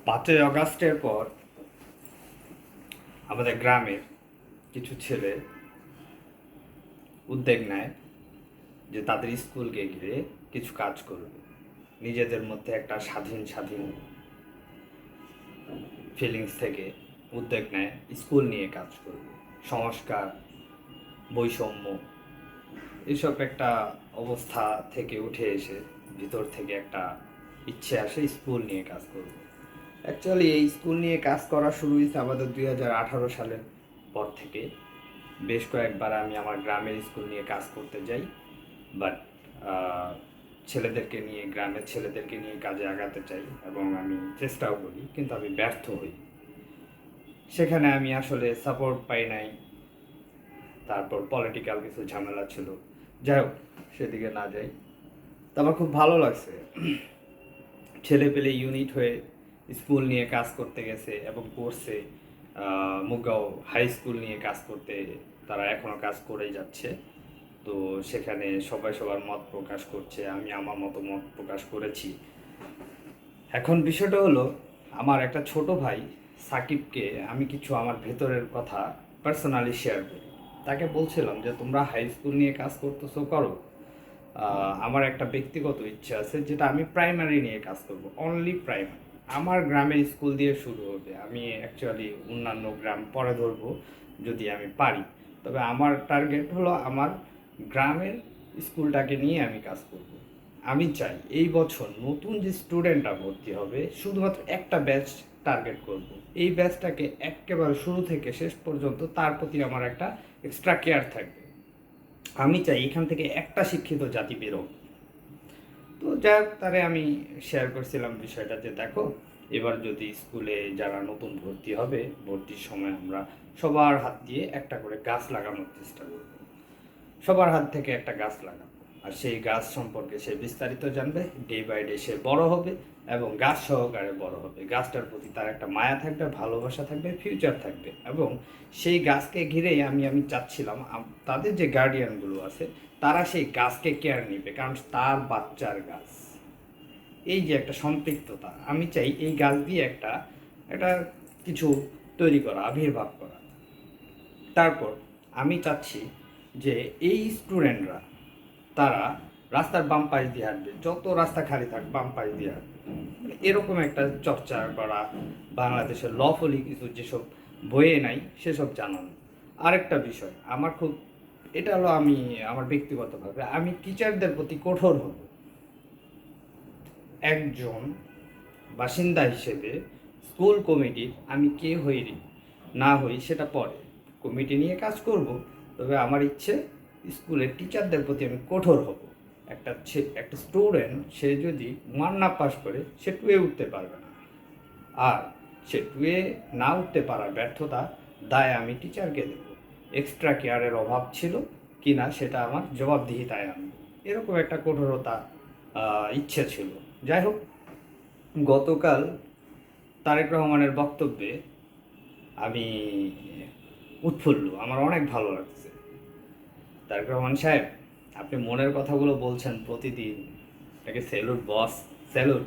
5ই আগস্টের পর আমাদের গ্রামের কিছু ছেলে উদ্যোগ নেয় যে তাদের স্কুলকে ঘিরে কিছু কাজ করবে, নিজেদের মধ্যে একটা স্বাধীন স্বাধীন ফিলিংস থেকে উদ্যোগ নেয় স্কুল নিয়ে কাজ করবে। সংস্কার, বৈষম্য, এসব একটা অবস্থা থেকে উঠে এসে ভিতর থেকে একটা ইচ্ছে আসে স্কুল নিয়ে কাজ করবে। অ্যাকচুয়ালি এই স্কুল নিয়ে কাজ করা শুরু হয়েছে আমাদের 2018 সালের পর থেকে। বেশ কয়েকবার আমি আমার গ্রামের স্কুল নিয়ে কাজ করতে যাই, বাট ছেলেদেরকে নিয়ে, গ্রামের ছেলেদেরকে নিয়ে কাজে আগাতে চাই এবং আমি চেষ্টাও করি, কিন্তু আমি ব্যর্থ হই। সেখানে আমি আসলে সাপোর্ট পাই নাই। তারপর পলিটিক্যাল কিছু ঝামেলা ছিল, যাই হোক সেদিকে না যাই। তো আমার খুব ভালো লাগছে, ছেলে পেলে ইউনিট হয়ে স্কুল নিয়ে কাজ করতে গেছে এবং করছে। মুগাঁও হাই স্কুল নিয়ে কাজ করতে তারা এখনও কাজ করেই যাচ্ছে। তো সেখানে সবাই সবার মত প্রকাশ করছে, আমি আমার মতো মত প্রকাশ করেছি। এখন বিষয়টা হলো, আমার একটা ছোট ভাই সাকিবকে আমি কিছু আমার ভেতরের কথা পার্সোনালি শেয়ার করি। তাকে বলছিলাম যে তোমরা হাই স্কুল নিয়ে কাজ করতেছো, করো। আমার একটা ব্যক্তিগত ইচ্ছা আছে, যেটা আমি প্রাইমারি নিয়ে কাজ করব, অনলি প্রাইমারি। আমার গ্রামের স্কুল দিয়ে শুরু হবে। আমি অ্যাকচুয়ালি অন্যান্য গ্রাম পরে ধরবো যদি আমি পারি, তবে আমার টার্গেট হলো আমার গ্রামের স্কুলটাকে নিয়ে আমি কাজ করব। আমি চাই এই বছর নতুন যে স্টুডেন্টরা ভর্তি হবে শুধুমাত্র একটা ব্যাচ টার্গেট করব। এই ব্যাচটাকে একেবারে শুরু থেকে শেষ পর্যন্ত তার প্রতি আমার একটা এক্সট্রা কেয়ার থাকবে। আমি চাই এখান থেকে একটা শিক্ষিত জাতি বেরোক। তো যাই হোক, তারে আমি শেয়ার করছিলাম বিষয়টা, যে দেখো এবার যদি স্কুলে যারা নতুন ভর্তি হবে, ভর্তির সময় আমরা সবার হাত দিয়ে একটা করে গাছ লাগানোর চেষ্টা করব। সবার হাত থেকে একটা গাছ লাগাবো, আর সেই গাছ সম্পর্কে সে বিস্তারিত জানবে। ডে বাই ডে সে বড় হবে এবং গাছ সহকারে বড় হবে। গাছটার প্রতি তার একটা মায়া থাকবে, ভালোবাসা থাকবে, ফিউচার থাকবে। এবং সেই গাছকে ঘিরেই আমি চাচ্ছিলাম তাদের যে গার্ডিয়ানগুলো আছে তারা সেই গাছকে কেয়ার নিবে, কারণ তার বাচ্চার গাছ। এই যে একটা সম্পৃক্ততা, আমি চাই এই গাছ দিয়ে একটা একটা কিছু তৈরি করা, আবির্ভাব করা। তারপর আমি চাচ্ছি যে এই স্টুডেন্টরা তারা রাস্তার বাম পাশ দিয়ে হাঁটবে, যত রাস্তা খালি থাক বাম পাশ দিয়ে হাঁটবে। মানে এরকম একটা চর্চা করা, বাংলাদেশের লফুলি কিছু যেসব বইয়ে নাই সেসব জানানো। আরেকটা বিষয় আমার খুব, এটা হলো আমি আমার ব্যক্তিগতভাবে আমি টিচারদের প্রতি কঠোর হব। একজন বাসিন্দা হিসেবে স্কুল কমিটির আমি কে হই না হই সেটা পরে, কমিটি নিয়ে কাজ করব। তবে আমার ইচ্ছে স্কুলের টিচারদের প্রতি আমি কঠোর হব। একটা স্টুডেন্ট সে যদি 1 না পাস করে সে 2-এ উঠতে পারবে না, আর সে 2-এ না উঠতে পারার ব্যর্থতা দায় আমি টিচারকে দেব। এক্সট্রা কেয়ারের অভাব ছিল কি না সেটা আমার জবাবদিহিতায় আনব, এরকম একটা কঠোরতা ইচ্ছে ছিল। যাই হোক, গতকাল তারেক রহমানের বক্তব্যে আমি উৎফুল্ল, আমার অনেক ভালো লাগছে। তারেক রহমান সাহেব, আপনি মনের কথাগুলো বলছেন প্রতিদিন, এটাকে স্যালুট বস, স্যালুট।